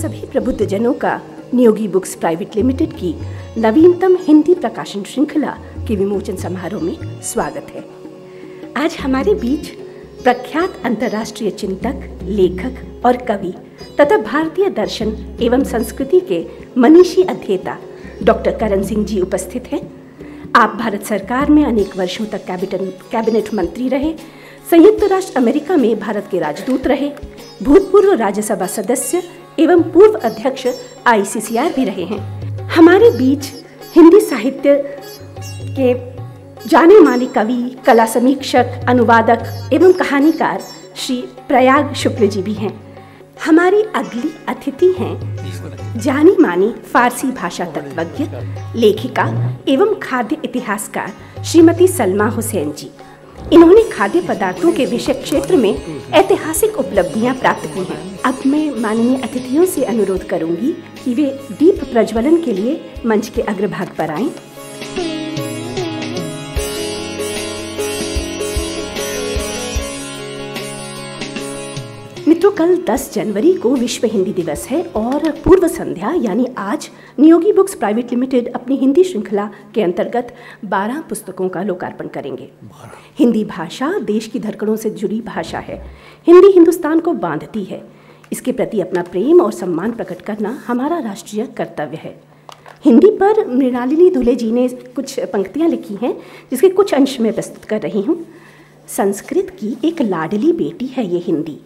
सभी प्रबुद्धजनों का नियोगी बुक्स प्राइवेट लिमिटेड की नवीनतम हिंदी प्रकाशन श्रृंखला के विमोचन समारोह में स्वागत है। आज हमारे बीच प्रख्यात अंतर्राष्ट्रीय चिंतक, लेखक और कवि तथा भारतीय दर्शन एवं संस्कृति के मनीषी अध्येता डॉक्टर करण सिंह जी उपस्थित हैं। आप भारत सरकार में अनेक वर्षों तक कैबिनेट मंत्री रहे, संयुक्त राष्ट्र अमेरिका में भारत के राजदूत रहे, भूतपूर्व राज्यसभा सदस्य एवं पूर्व अध्यक्ष ICCR भी रहे हैं। हमारे बीच हिंदी साहित्य के जाने माने कवि, कला समीक्षक, अनुवादक एवं कहानीकार श्री प्रयाग शुक्ल जी भी हैं। हमारी अगली अतिथि हैं जानी मानी फारसी भाषा तत्वज्ञ, लेखिका एवं खाद्य इतिहासकार श्रीमती सलमा हुसैन जी। इन्होंने खाद्य पदार्थों के विषय क्षेत्र में ऐतिहासिक उपलब्धियां प्राप्त की हैं। अब मैं माननीय अतिथियों से अनुरोध करूंगी कि वे दीप प्रज्वलन के लिए मंच के अग्रभाग पर आएं। मित्रों, कल 10 जनवरी को विश्व हिंदी दिवस है और पूर्व संध्या यानी आज नियोगी बुक्स प्राइवेट लिमिटेड अपनी हिंदी श्रृंखला के अंतर्गत 12 पुस्तकों का लोकार्पण करेंगे। हिंदी भाषा देश की धड़कनों से जुड़ी भाषा है। हिंदी हिंदुस्तान को बांधती है। इसके प्रति अपना प्रेम और सम्मान प्रकट करना हमारा राष्ट्रीय कर्तव्य है। हिंदी पर मृणालिनी दुले जी ने कुछ पंक्तियाँ लिखी हैं, जिसके कुछ अंश में प्रस्तुत कर रही हूँ। संस्कृत की एक लाडली बेटी है ये हिंदी,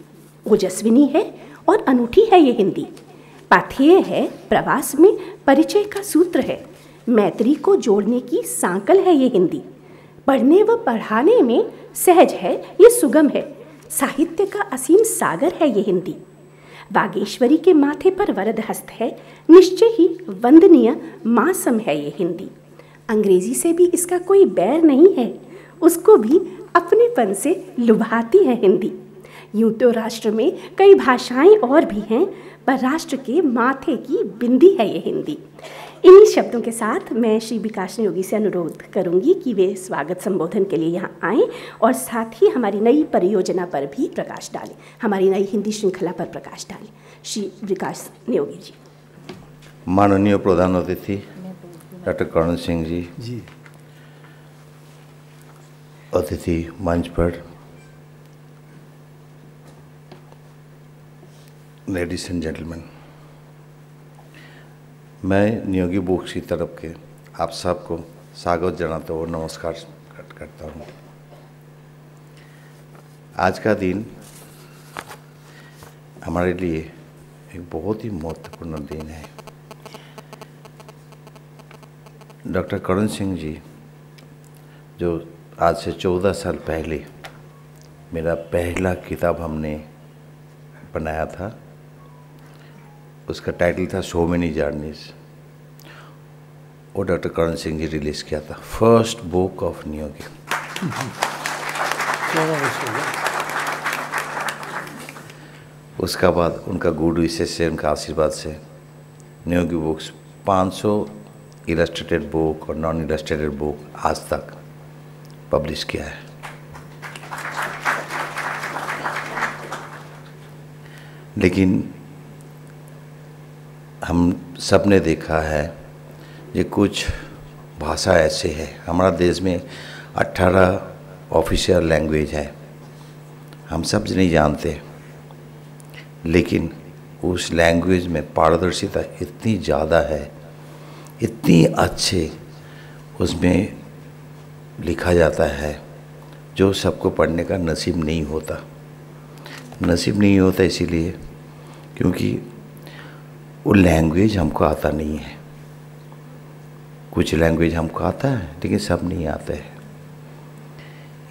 ओजस्विनी है और अनूठी है ये हिंदी। पाथेय है, प्रवास में परिचय का सूत्र है, मैत्री को जोड़ने की सांकल है ये हिंदी। पढ़ने व पढ़ाने में सहज है, ये सुगम है, साहित्य का असीम सागर है ये हिंदी। बागेश्वरी के माथे पर वरद हस्त है, निश्चय ही वंदनीय मासम है ये हिंदी। अंग्रेजी से भी इसका कोई बैर नहीं है, उसको भी अपनेपन से लुभाती है हिंदी। यूं तो राष्ट्र में कई भाषाएं और भी हैं, पर राष्ट्र के माथे की बिंदी है ये हिंदी। इन्हीं शब्दों के साथ मैं श्री विकास योगी से अनुरोध करूंगी कि वे स्वागत संबोधन के लिए यहाँ आएं और साथ ही हमारी नई परियोजना पर भी प्रकाश डालें, हमारी नई हिंदी श्रृंखला पर प्रकाश डालें। श्री विकास योगी जी। माननीय प्रधान अतिथि डॉक्टर करण सिंह जी, अतिथि मंच पर, लेडीज एंड जेंटलमैन, मैं नियोगी बुक्स की तरफ के आप सबको स्वागत जनाता हूँ, नमस्कार करता हूँ। आज का दिन हमारे लिए एक बहुत ही महत्वपूर्ण दिन है। डॉक्टर करण सिंह जी, जो आज से 14 साल पहले मेरा पहला किताब हमने बनाया था, उसका टाइटल था सो मेनी जर्नीज, वो डॉक्टर करण सिंह जी रिलीज़ किया था, फर्स्ट बुक ऑफ नियोगी। उसका बाद उनका गुड विशेष से, उनका आशीर्वाद से नियोगी बुक्स 500 इलस्ट्रेटेड बुक और नॉन इलस्ट्रेटेड बुक आज तक पब्लिश किया है। लेकिन हम सब ने देखा है ये कुछ भाषा ऐसे है, हमारा देश में 18 ऑफिशियल लैंग्वेज है, हम सब नहीं जानते, लेकिन उस लैंग्वेज में पारदर्शिता इतनी ज़्यादा है, इतनी अच्छे उसमें लिखा जाता है, जो सबको पढ़ने का नसीब नहीं होता। नसीब नहीं होता इसीलिए क्योंकि वो लैंग्वेज हमको आता नहीं है। कुछ लैंग्वेज हमको आता है लेकिन सब नहीं आता है।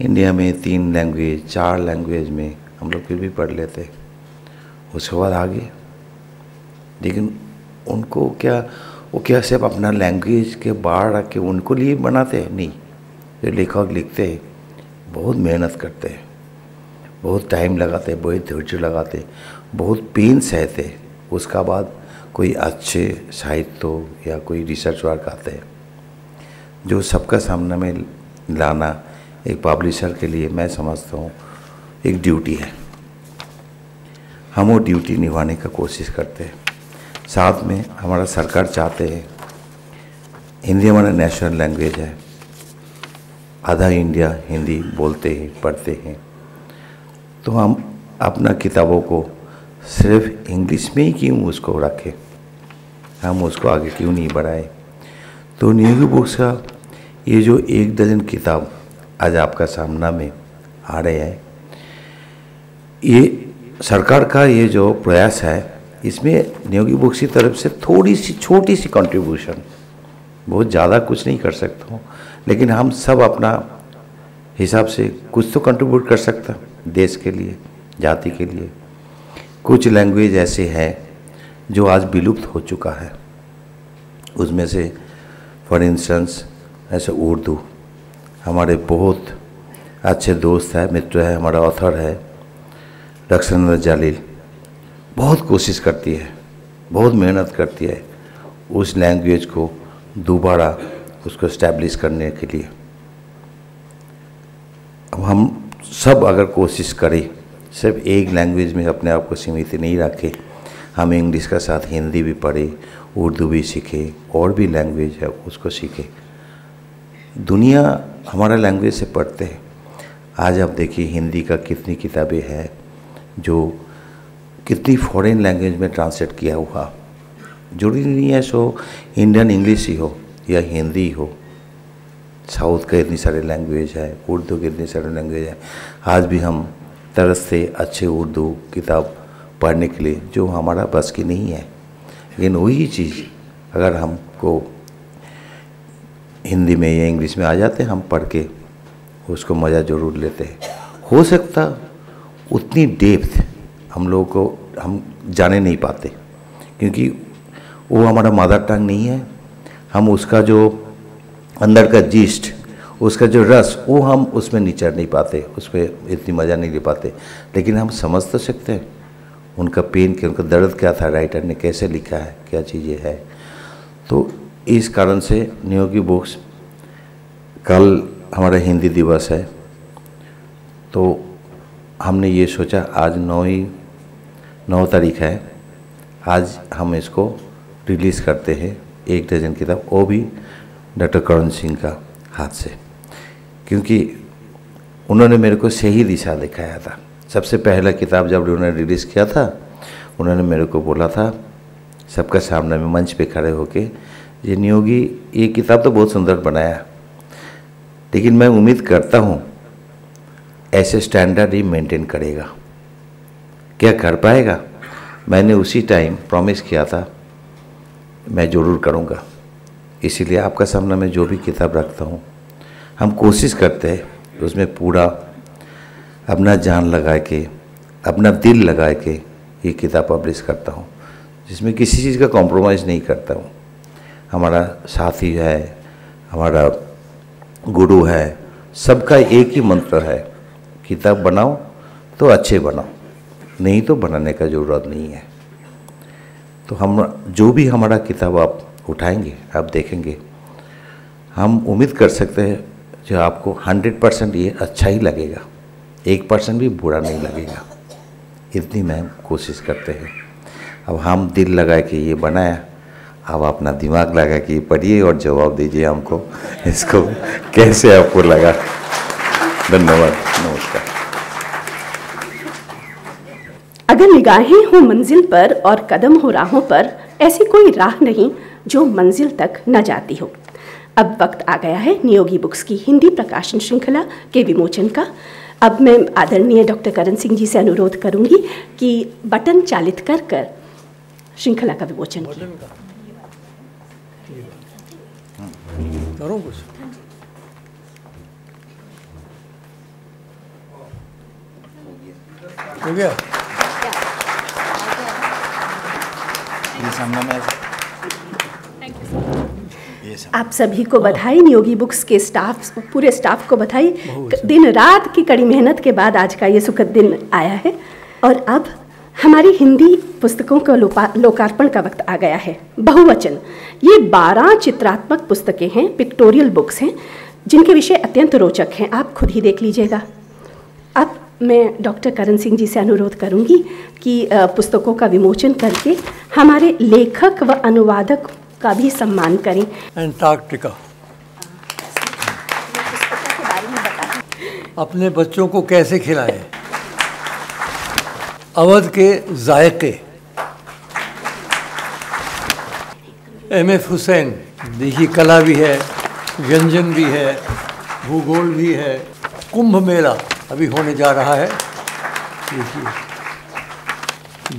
इंडिया में 3 लैंग्वेज 4 लैंग्वेज में हम लोग फिर भी पढ़ लेते, उसके बाद आगे। लेकिन उनको क्या सिर्फ अपना लैंग्वेज के बाहर रख के उनको लिए बनाते हैं? नहीं, जो लेखक लिखते हैं बहुत मेहनत करते हैं, बहुत टाइम लगाते, बहुत धैर्य लगाते, बहुत पेन सहते, उसका बाद कोई अच्छे साहित्य या कोई रिसर्च वर्क आते हैं, जो सबका सामने में लाना एक पब्लिशर के लिए मैं समझता हूँ एक ड्यूटी है। हम वो ड्यूटी निभाने का कोशिश करते हैं। साथ में हमारा सरकार चाहते हैं, हिंदी हमारा नेशनल लैंग्वेज है, आधा इंडिया हिंदी बोलते हैं पढ़ते हैं, तो हम अपना किताबों को सिर्फ इंग्लिश में ही क्यों उसको रखें, हम उसको आगे क्यों नहीं बढ़ाएं। तो न्यू बुक्स का ये जो 1 डज़न किताब आज आपका सामना में आ रहे हैं, ये सरकार का ये जो प्रयास है, इसमें न्यू बुक्स की तरफ से थोड़ी सी छोटी सी कंट्रीब्यूशन, बहुत ज़्यादा कुछ नहीं कर सकता हूँ, लेकिन हम सब अपना हिसाब से कुछ तो कंट्रीब्यूट कर सकता देश के लिए, जाति के लिए। कुछ लैंग्वेज ऐसे हैं जो आज विलुप्त हो चुका है, उसमें से फॉर इंस्टेंस ऐसे उर्दू, हमारे बहुत अच्छे दोस्त है, मित्र है, हमारा ऑथर है रक्षानंदन जालिल, बहुत कोशिश करती है, बहुत मेहनत करती है उस लैंग्वेज को दोबारा उसको इस्टेब्लिश करने के लिए। अब हम सब अगर कोशिश करें, सिर्फ एक लैंग्वेज में अपने आप को सीमित नहीं रखें, हम इंग्लिश का साथ हिंदी भी पढ़ें, उर्दू भी सीखें, और भी लैंग्वेज है उसको सीखें। दुनिया हमारा लैंग्वेज से पढ़ते हैं। आज आप देखिए हिंदी का कितनी किताबें हैं जो कितनी फॉरेन लैंग्वेज में ट्रांसलेट किया हुआ, जरूरी नहीं है सो इंडियन इंग्लिश ही हो या हिंदी हो, साउथ का इतनी सारे लैंग्वेज है, उर्दू के इतने सारे लैंग्वेज है। आज भी हम तरसते अच्छे उर्दू किताब पढ़ने के लिए जो हमारा बस की नहीं है, लेकिन वही चीज़ अगर हमको हिंदी में या इंग्लिश में आ जाते हैं, हम पढ़ के उसको मज़ा ज़रूर लेते हैं। हो सकता उतनी डेप्थ हम लोगों को हम जाने नहीं पाते, क्योंकि वो हमारा मदर टंग नहीं है। हम उसका जो अंदर का जिस्ट, उसका जो रस, वो हम उसमें निचर नहीं पाते, उस पर इतनी मज़ा नहीं ले पाते, लेकिन हम समझ तो सकते हैं उनका पेन क्या, उनका दर्द क्या था, राइटर ने कैसे लिखा है, क्या चीज़ें है। तो इस कारण से न्यू बुक्स, कल हमारा हिंदी दिवस है, तो हमने ये सोचा आज 9 तारीख है, आज हम इसको रिलीज़ करते हैं 1 डज़न किताब, वो भी डॉक्टर करण सिंह का हाथ से, क्योंकि उन्होंने मेरे को सही दिशा दिखाया था। सबसे पहला किताब जब उन्होंने रिलीज़ किया था, उन्होंने मेरे को बोला था सबका सामने में मंच पे खड़े होके, ये नियोगी ये किताब तो बहुत सुंदर बनाया, लेकिन मैं उम्मीद करता हूँ ऐसे स्टैंडर्ड ही मेंटेन करेगा। क्या कर पाएगा? मैंने उसी टाइम प्रॉमिस किया था मैं ज़रूर करूँगा। इसीलिए आपका सामने में जो भी किताब रखता हूँ, हम कोशिश करते हैं उसमें पूरा अपना जान लगा के, अपना दिल लगा के ये किताब पब्लिश करता हूँ, जिसमें किसी चीज़ का कॉम्प्रोमाइज़ नहीं करता हूँ। हमारा साथी है, हमारा गुरु है, सबका एक ही मंत्र है, किताब बनाओ तो अच्छे बनाओ, नहीं तो बनाने का ज़रूरत नहीं है। तो हम जो भी हमारा किताब आप उठाएंगे, आप देखेंगे, हम उम्मीद कर सकते हैं जो आपको 100% ये अच्छा ही लगेगा, 1% भी बुरा नहीं लगेगा, इतनी मैं कोशिश करते हैं। अब हम दिल लगा के ये बनाया, अब अपना दिमाग लगा के ये पढ़िए और जवाब दीजिए हमको इसको कैसे आपको लगा। धन्यवाद, नमस्कार। अगर निगाहें हो मंजिल पर और कदम हो राहों पर, ऐसी कोई राह नहीं जो मंजिल तक न जाती हो। अब वक्त आ गया है नियोगी बुक्स की हिंदी प्रकाशन श्रृंखला के विमोचन का। अब मैं आदरणीय डॉक्टर करण सिंह जी से अनुरोध करूंगी कि बटन चालित कर कर श्रृंखला का विमोचन करें। करूं कुछ? हो गया? ये सामने में आप सभी को बधाई, नियोगी बुक्स के स्टाफ, पूरे स्टाफ को बधाई। दिन रात की कड़ी मेहनत के बाद आज का ये सुखद दिन आया है। और अब हमारी हिंदी पुस्तकों का लोकार्पण का वक्त आ गया है। बहुवचन, ये 12 चित्रात्मक पुस्तकें हैं, पिक्टोरियल बुक्स हैं, जिनके विषय अत्यंत रोचक हैं, आप खुद ही देख लीजिएगा। अब मैं डॉक्टर करण सिंह जी से अनुरोध करूंगी कि पुस्तकों का विमोचन करके हमारे लेखक व अनुवादक का भी सम्मान करें। एंटार्क्टिका। अपने बच्चों को कैसे खिलाएं? अवध के जायके। एम.एफ. हुसैन। देखिए, कला भी है, व्यंजन भी है, भूगोल भी है। कुंभ मेला अभी होने जा रहा है। देखिए,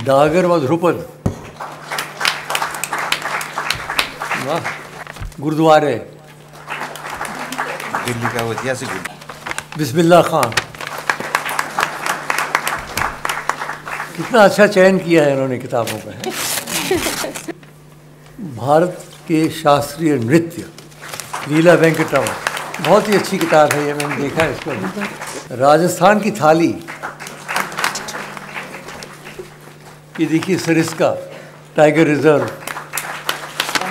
डागर व ध्रुपद। वाह। गुरुद्वारे। दिल्ली का ऐतिहासिक बिस्मिल्लाह खान। कितना अच्छा चयन किया है इन्होंने किताबों का है। भारत के शास्त्रीय नृत्य, लीला वेंकटरमण। बहुत ही अच्छी किताब है ये, मैंने देखा है इसको। राजस्थान की थाली। ये देखिए, सरिस्का, टाइगर रिजर्व।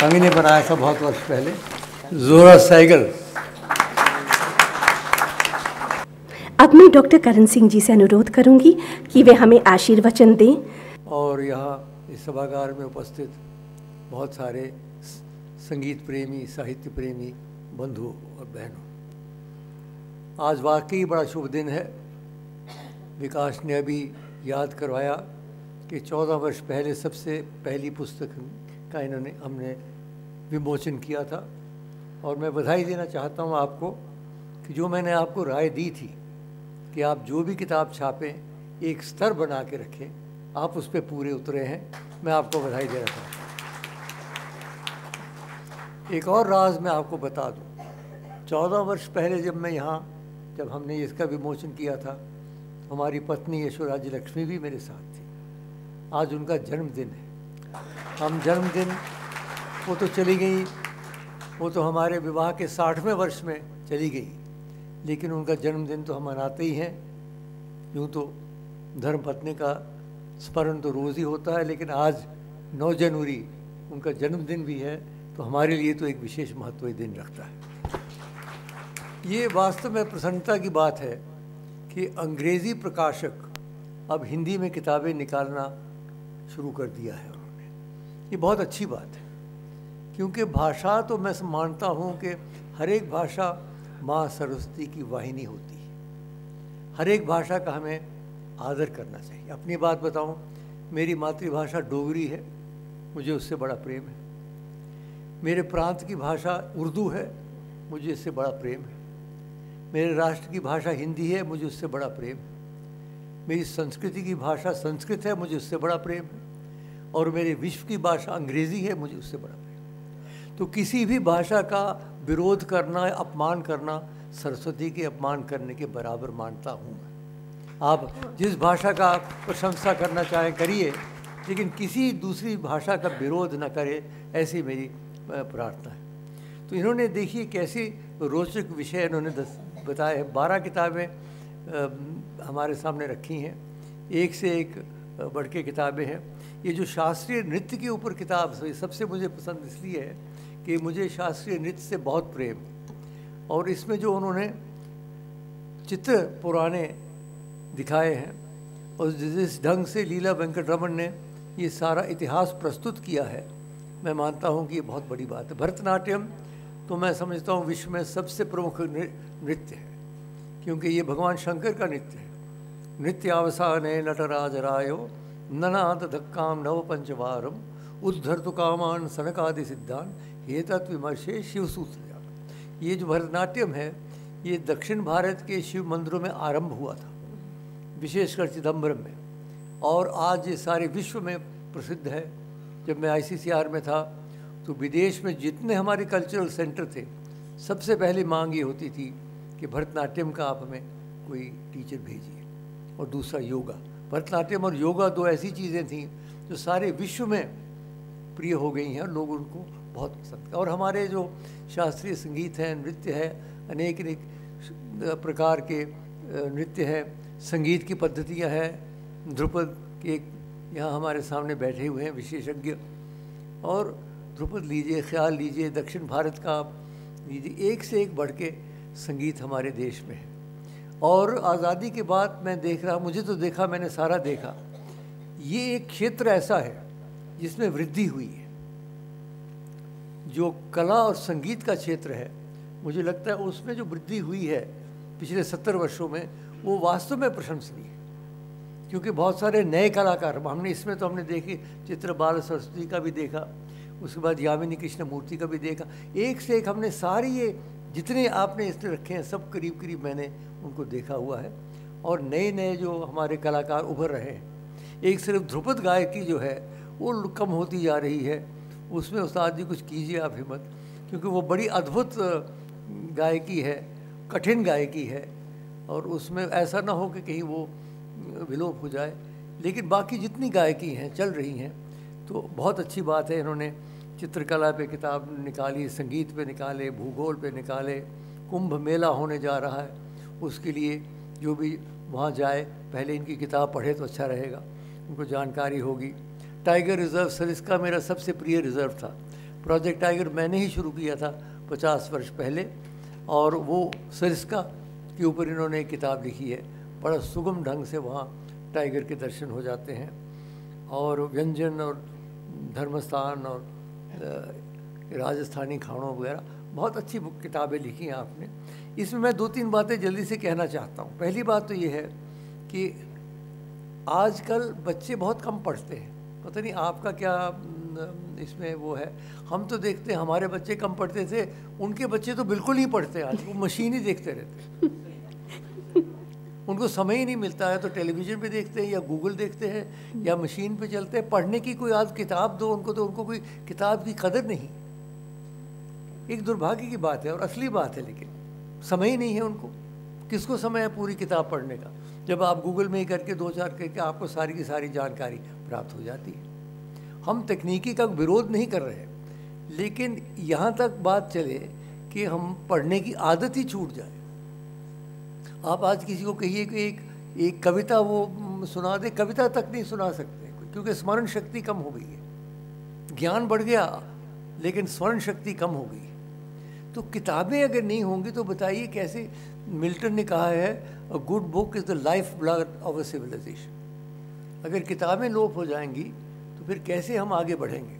अंगी ने बनाया था बहुत वर्ष पहले। जोरा साइकिल। अब मैं डॉक्टर करण सिंह जी से अनुरोध करूंगी कि वे हमें आशीर्वचन दें। और यहाँ इस सभागार में उपस्थित बहुत सारे संगीत प्रेमी, साहित्य प्रेमी बंधु और बहनों, आज वाकई बड़ा शुभ दिन है। विकास ने अभी याद करवाया कि 14 वर्ष पहले सबसे पहली पुस्तक का हमने विमोचन किया था। और मैं बधाई देना चाहता हूँ आपको कि जो मैंने आपको राय दी थी कि आप जो भी किताब छापें एक स्तर बना के रखें, आप उस पर पूरे उतरे हैं। मैं आपको बधाई देना चाहता हूँ। एक और राज मैं आपको बता दूँ। 14 वर्ष पहले जब हमने इसका विमोचन किया था, हमारी पत्नी यशोराज लक्ष्मी भी मेरे साथ थी। आज उनका जन्मदिन है। हम जन्मदिन, वो तो चली गई, वो तो हमारे विवाह के 60वें वर्ष में चली गई, लेकिन उनका जन्मदिन तो हम मनाते ही हैं। यूँ तो धर्मपत्नी का स्मरण तो रोज़ ही होता है, लेकिन आज 9 जनवरी उनका जन्मदिन भी है, तो हमारे लिए तो एक विशेष महत्व ये दिन रखता है। ये वास्तव में प्रसन्नता की बात है कि अंग्रेज़ी प्रकाशक अब हिंदी में किताबें निकालना शुरू कर दिया है उन्होंने। ये बहुत अच्छी बात है, क्योंकि भाषा तो मैं मानता हूँ कि हर एक भाषा माँ सरस्वती की वाहिनी होती है। हर एक भाषा का हमें आदर करना चाहिए। अपनी बात बताऊँ, मेरी मातृभाषा डोगरी है, मुझे उससे बड़ा प्रेम है। मेरे प्रांत की भाषा उर्दू है, मुझे इससे बड़ा प्रेम है। मेरे राष्ट्र की भाषा हिंदी है, मुझे उससे बड़ा प्रेम है। मेरी संस्कृति की भाषा संस्कृत है, मुझे उससे बड़ा प्रेम है। और मेरे विश्व की भाषा अंग्रेज़ी है, मुझे उससे बड़ा प्रेम है। तो किसी भी भाषा का विरोध करना, अपमान करना, सरस्वती के अपमान करने के बराबर मानता हूँ मैं। आप जिस भाषा का प्रशंसा करना चाहें करिए, लेकिन किसी दूसरी भाषा का विरोध न करे, ऐसी मेरी प्रार्थना है। तो इन्होंने देखिए कैसे रोचक विषय इन्होंने बताए हैं। 12 किताबें हमारे सामने रखी हैं, एक से एक बढ़ के किताबें हैं। ये जो शास्त्रीय नृत्य के ऊपर किताब सबसे मुझे पसंद इसलिए है कि मुझे शास्त्रीय नृत्य से बहुत प्रेम, और इसमें जो उन्होंने चित्र पुराने दिखाए हैं और जिस ढंग से लीला वेंकटरमण ने ये सारा इतिहास प्रस्तुत किया है, मैं मानता हूँ कि ये बहुत बड़ी बात है। भरतनाट्यम तो मैं समझता हूँ विश्व में सबसे प्रमुख नृत्य है, क्योंकि ये भगवान शंकर का नृत्य है। नृत्यावसाने नटराज रायो ननाद धक्काम नव पंचवारम उद्धर्तु कामान सनकादि सिद्धान हे तत्विमर्शे शिवसूत्र। ये जो भरतनाट्यम है, ये दक्षिण भारत के शिव मंदिरों में आरंभ हुआ था, विशेषकर चिदम्बरम में, और आज ये सारे विश्व में प्रसिद्ध है। जब मैं ICCR में था तो विदेश में जितने हमारे कल्चरल सेंटर थे, सबसे पहले मांग ये होती थी कि भरतनाट्यम का आप हमें कोई टीचर भेजिए, और दूसरा योगा। भरतनाट्यम और योगा 2 ऐसी चीज़ें थीं जो सारे विश्व में प्रिय हो गई हैं, और लोग उनको बहुत पसंद। और हमारे जो शास्त्रीय संगीत है, नृत्य है, अनेक प्रकार के नृत्य हैं, संगीत की पद्धतियाँ हैं। ध्रुपद के यहाँ हमारे सामने बैठे हुए हैं विशेषज्ञ, और ध्रुपद लीजिए, ख्याल लीजिए, दक्षिण भारत का आप लीजिए, एक से एक बढ़ के संगीत हमारे देश में है। और आज़ादी के बाद मैं देख रहा, मुझे तो देखा, मैंने सारा देखा, ये एक क्षेत्र ऐसा है जिसमें वृद्धि हुई है। जो कला और संगीत का क्षेत्र है, मुझे लगता है उसमें जो वृद्धि हुई है पिछले 70 वर्षों में, वो वास्तव में प्रशंसनीय है। क्योंकि बहुत सारे नए कलाकार हमने इसमें तो हमने देखे, चित्र बाल सरस्वती का भी देखा, उसके बाद यामिनी कृष्णमूर्ति का भी देखा, एक से एक हमने सारी ये जितने आपने इसमें रखे हैं सब करीब करीब मैंने उनको देखा हुआ है। और नए नए जो हमारे कलाकार उभर रहे हैं, एक सिर्फ ध्रुपद गायकी जो है वो कम होती जा रही है, उसमें उस्ताद जी कुछ कीजिए आप हिम्मत, क्योंकि वो बड़ी अद्भुत गायकी है, कठिन गायकी है, और उसमें ऐसा ना हो कि कहीं वो विलोप हो जाए। लेकिन बाकी जितनी गायकी हैं चल रही हैं, तो बहुत अच्छी बात है। इन्होंने चित्रकला पे किताब निकाली, संगीत पे निकाले, भूगोल पे निकाले, कुंभ मेला होने जा रहा है, उसके लिए जो भी वहाँ जाए पहले इनकी किताब पढ़े तो अच्छा रहेगा, उनको जानकारी होगी। टाइगर रिज़र्व सरिस्का मेरा सबसे प्रिय रिज़र्व था। प्रोजेक्ट टाइगर मैंने ही शुरू किया था 50 वर्ष पहले, और वो सरिस्का के ऊपर इन्होंने एक किताब लिखी है। बड़ा सुगम ढंग से वहाँ टाइगर के दर्शन हो जाते हैं, और व्यंजन और धर्मस्थान और राजस्थानी खानों वगैरह बहुत अच्छी किताबें लिखी हैं आपने। इसमें मैं 2-3 बातें जल्दी से कहना चाहता हूँ। पहली बात तो ये है कि आजकल बच्चे बहुत कम पढ़ते हैं, पता नहीं आपका क्या इसमें वो है। हम तो देखते हैं हमारे बच्चे कम पढ़ते थे, उनके बच्चे तो बिल्कुल नहीं पढ़ते, आज वो मशीन ही देखते रहते हैं। उनको समय ही नहीं मिलता है, तो टेलीविज़न पे देखते हैं या गूगल देखते हैं या मशीन पे चलते हैं। पढ़ने की कोई आज किताब दो उनको, तो उनको कोई किताब की कदर नहीं। एक दुर्भाग्य की बात है और असली बात है, लेकिन समय ही नहीं है उनको। किसको समय है पूरी किताब पढ़ने का, जब आप गूगल में ही करके 2-4 करके आपको सारी की सारी जानकारी प्राप्त हो जाती है। हम तकनीकी का विरोध नहीं कर रहे, लेकिन यहाँ तक बात चले कि हम पढ़ने की आदत ही छूट जाए। आप आज किसी को कहिए कि एक कविता वो सुना दे, कविता तक नहीं सुना सकते, क्योंकि स्मरण शक्ति कम हो गई है। ज्ञान बढ़ गया लेकिन स्मरण शक्ति कम हो गई। तो किताबें अगर नहीं होंगी तो बताइए कैसे। मिल्टन ने कहा है, a good book is the lifeblood of a civilisation. अगर किताबें लोप हो जाएंगी तो फिर कैसे हम आगे बढ़ेंगे,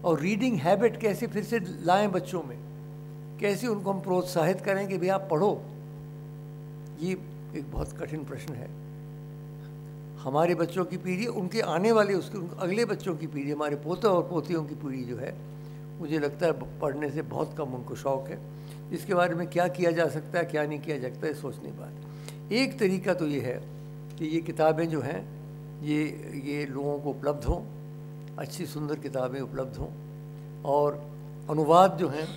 और रीडिंग हैबिट कैसे फिर से लाएं बच्चों में, कैसे उनको हम प्रोत्साहित करें कि भाई आप पढ़ो। ये एक बहुत कठिन प्रश्न है। हमारे बच्चों की पीढ़ी, उनके आने वाले उसके अगले बच्चों की पीढ़ी, हमारे पोते और पोतियों की पीढ़ी जो है, मुझे लगता है पढ़ने से बहुत कम उनको शौक़ है। इसके बारे में क्या किया जा सकता है, क्या नहीं किया जा सकता है, सोचने की बात। एक तरीका तो ये है कि ये किताबें जो हैं ये लोगों को उपलब्ध हों, अच्छी सुंदर किताबें उपलब्ध हों। और अनुवाद जो हैं,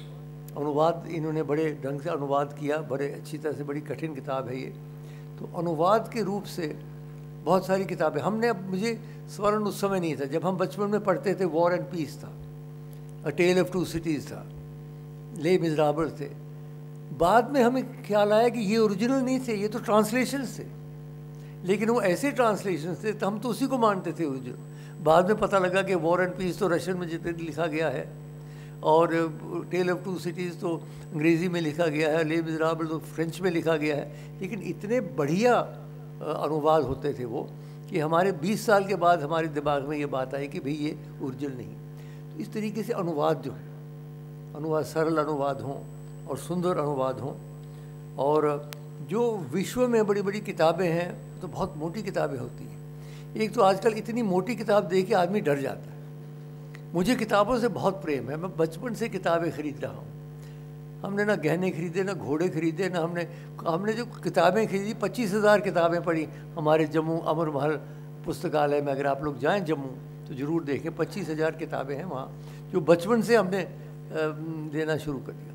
अनुवाद इन्होंने बड़े ढंग से अनुवाद किया, बड़े अच्छी तरह से, बड़ी कठिन किताब है ये। तो अनुवाद के रूप से बहुत सारी किताबें हमने, अब मुझे स्मरण उस समय नहीं था जब हम बचपन में पढ़ते थे, वॉर एंड पीस था, अ टेल ऑफ 2 सिटीज़ था, ले मिज़राबल थे। बाद में हमें ख्याल आया कि ये ओरिजिनल नहीं थे, ये तो ट्रांसलेशंस थे। लेकिन वो ऐसे ट्रांसलेशंस थे तो हम तो उसी को मानते थे ओरिजिनल। बाद में पता लगा कि वॉर एंड पीस तो रशियन में जितने लिखा गया है, और टेल ऑफ 2 सिटीज़ तो अंग्रेज़ी में लिखा गया है, ले मिज़राबल तो फ्रेंच में लिखा गया है। लेकिन इतने बढ़िया अनुवाद होते थे वो कि हमारे 20 साल के बाद हमारे दिमाग में ये बात आई कि भाई ये ओरिजिनल नहीं। तो इस तरीके से अनुवाद जो है, अनुवाद सरल अनुवाद हों और सुंदर अनुवाद हों। और जो विश्व में बड़ी बड़ी किताबें हैं तो बहुत मोटी किताबें होती हैं। एक तो आजकल इतनी मोटी किताब देख के आदमी डर जाता है। मुझे किताबों से बहुत प्रेम है, मैं बचपन से किताबें खरीद रहा हूँ। हमने ना गहने खरीदे, ना घोड़े खरीदे, ना हमने जो किताबें खरीदी, 25,000 किताबें पढ़ी हमारे जम्मू अमर महल पुस्तकालय में। अगर आप लोग जाएं जम्मू तो ज़रूर देखें, 25,000 किताबें हैं वहाँ, जो बचपन से हमने देना शुरू कर दिया।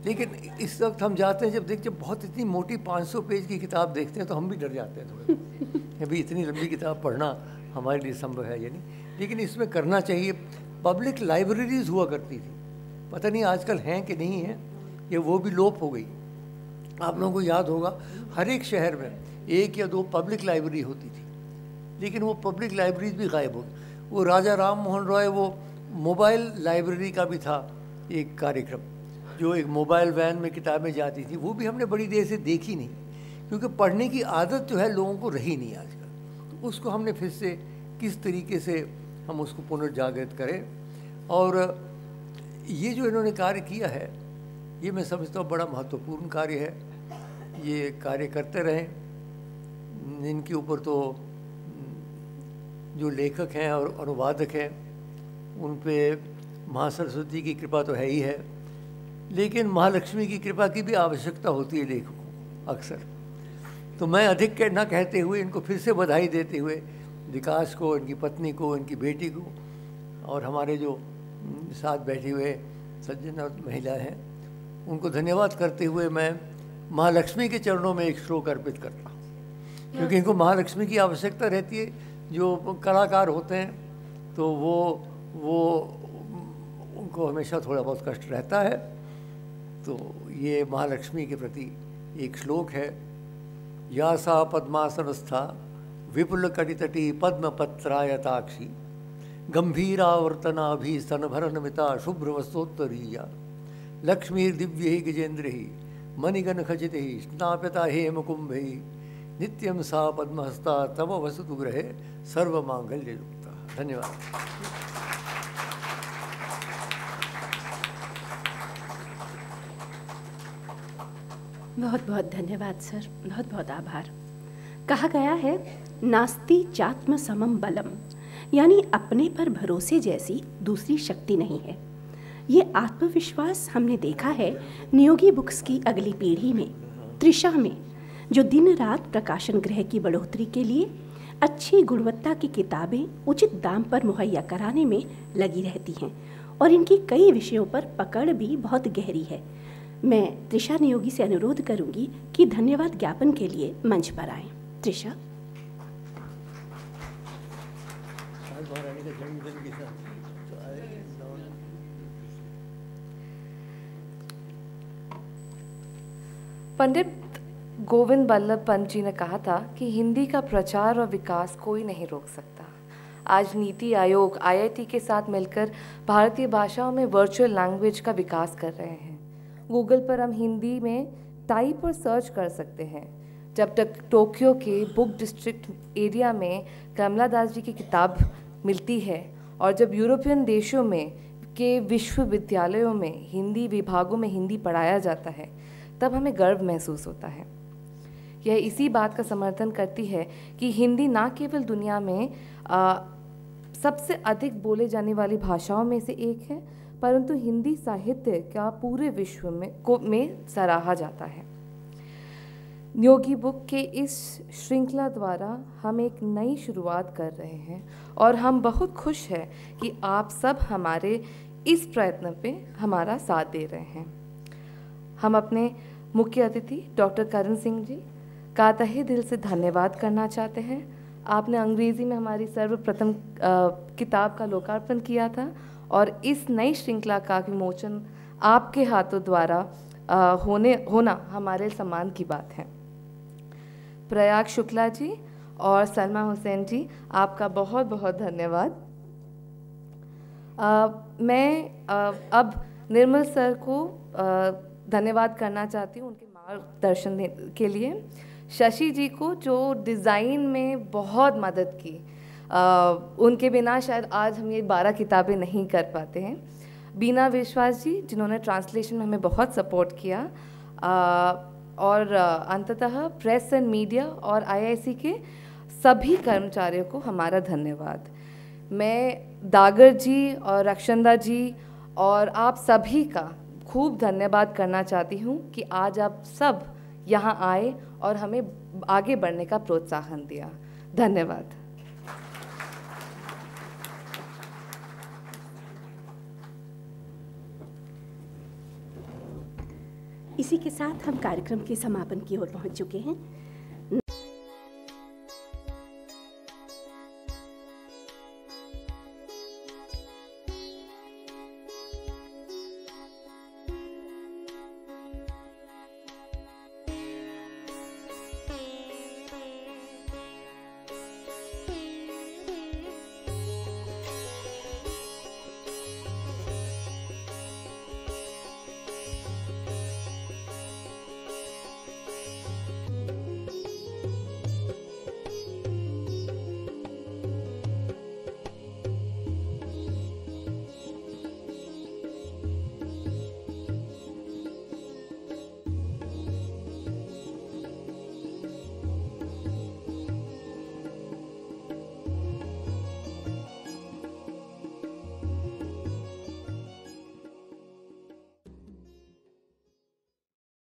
लेकिन इस वक्त हम जाते हैं, जब बहुत इतनी मोटी 500 पेज की किताब देखते हैं तो हम भी डर जाते हैं थोड़े। अभी इतनी लंबी किताब पढ़ना हमारे लिए संभव है या नहीं। लेकिन इसमें करना चाहिए। पब्लिक लाइब्रेरीज़ हुआ करती थी, पता नहीं आजकल हैं कि नहीं हैं, ये वो भी लोप हो गई। आप लोगों को याद होगा हर एक शहर में 1 या 2 पब्लिक लाइब्रेरी होती थी, लेकिन वो पब्लिक लाइब्रेरीज भी गायब हो गई। वो राजा राम मोहन रॉय, वो मोबाइल लाइब्रेरी का भी था एक कार्यक्रम, जो एक मोबाइल वैन में किताबें जाती थी, वो भी हमने बड़ी देर से देखी नहीं, क्योंकि पढ़ने की आदत जो है लोगों को रही नहीं आजकल। तो उसको हमने फिर से किस तरीके से हम उसको पुनर्जागृत करें। और ये जो इन्होंने कार्य किया है, ये मैं समझता हूँ बड़ा महत्वपूर्ण कार्य है। ये कार्य करते रहें। इनके ऊपर तो जो लेखक हैं और अनुवादक हैं, उन पे महासरस्वती की कृपा तो है ही है, लेकिन महालक्ष्मी की कृपा की भी आवश्यकता होती है लेखकों को अक्सर। तो मैं अधिक न कहते हुए इनको फिर से बधाई देते हुए विकास को, इनकी पत्नी को, इनकी बेटी को और हमारे जो साथ बैठे हुए सज्जन और महिला हैं, उनको धन्यवाद करते हुए मैं महालक्ष्मी के चरणों में एक श्लोक अर्पित करता हूँ, क्योंकि इनको महालक्ष्मी की आवश्यकता रहती है। जो कलाकार होते हैं तो वो उनको हमेशा थोड़ा बहुत कष्ट रहता है। तो ये महालक्ष्मी के प्रति एक श्लोक है। या सा पद्मासनस्था विपुल कटितटी पद्मपत्रायताक्षी गंभीरावर्तनाभि स्तनभरनमिता शुभ्रवस्तोत्तरीया लक्ष्मीर्दिव्यै गजेन्द्रैः मणिगणखचितैः स्नाप्यता हेमकुम्भैः नित्यं सा पद्महस्ता तव वसतु गृहे सर्वमांगल्ययुक्ता। धन्यवाद। बहुत बहुत धन्यवाद सर, बहुत बहुत आभार। कहा गया है नास्ति चात्म समम बलम, यानी अपने पर भरोसे जैसी दूसरी शक्ति नहीं है। ये आत्मविश्वास हमने देखा है नियोगी बुक्स की अगली पीढ़ी में, त्रिशा में, जो दिन रात प्रकाशन गृह की बढ़ोतरी के लिए अच्छी गुणवत्ता की किताबें उचित दाम पर मुहैया कराने में लगी रहती हैं और इनकी कई विषयों पर पकड़ भी बहुत गहरी है। मैं त्रिशा नियोगी से अनुरोध करूंगी कि धन्यवाद ज्ञापन के लिए मंच पर आएं। त्रिशा। पंडित गोविंद बल्लभ पंत जी ने कहा था कि हिंदी का प्रचार और विकास कोई नहीं रोक सकता। आज नीति आयोग IIT के साथ मिलकर भारतीय भाषाओं में वर्चुअल लैंग्वेज का विकास कर रहे हैं। गूगल पर हम हिंदी में टाइप और सर्च कर सकते हैं। जब तक टोक्यो के बुक डिस्ट्रिक्ट एरिया में कमला दास जी की किताब मिलती है और जब यूरोपियन देशों में के विश्वविद्यालयों में हिंदी विभागों में हिंदी पढ़ाया जाता है, तब हमें गर्व महसूस होता है। यह इसी बात का समर्थन करती है कि हिंदी ना केवल दुनिया में सबसे अधिक बोले जाने वाली भाषाओं में से एक है, परंतु हिंदी साहित्य का पूरे विश्व में सराहा जाता है। नियोगी बुक के इस श्रृंखला द्वारा हम एक नई शुरुआत कर रहे हैं और हम बहुत खुश हैं कि आप सब हमारे इस प्रयत्न पे हमारा साथ दे रहे हैं। हम अपने मुख्य अतिथि डॉक्टर करण सिंह जी का तहे दिल से धन्यवाद करना चाहते हैं। आपने अंग्रेज़ी में हमारी सर्वप्रथम किताब का लोकार्पण किया था और इस नई श्रृंखला का विमोचन आपके हाथों द्वारा होना हमारे सम्मान की बात है। प्रयाग शुक्ला जी और सलमा हुसैन जी, आपका बहुत बहुत धन्यवाद। मैं अब निर्मल सर को धन्यवाद करना चाहती हूँ उनके मार्गदर्शन के लिए। शशि जी को जो डिज़ाइन में बहुत मदद की, उनके बिना शायद आज हम ये 12 किताबें नहीं कर पाते हैं। बीना विश्वास जी जिन्होंने ट्रांसलेशन में हमें बहुत सपोर्ट किया, और अंततः प्रेस एंड मीडिया और IIC के सभी कर्मचारियों को हमारा धन्यवाद। मैं दागर जी और रक्षंदा जी और आप सभी का खूब धन्यवाद करना चाहती हूँ कि आज आप सब यहाँ आए और हमें आगे बढ़ने का प्रोत्साहन दिया। धन्यवाद। इसी के साथ हम कार्यक्रम के समापन की ओर पहुंच चुके हैं।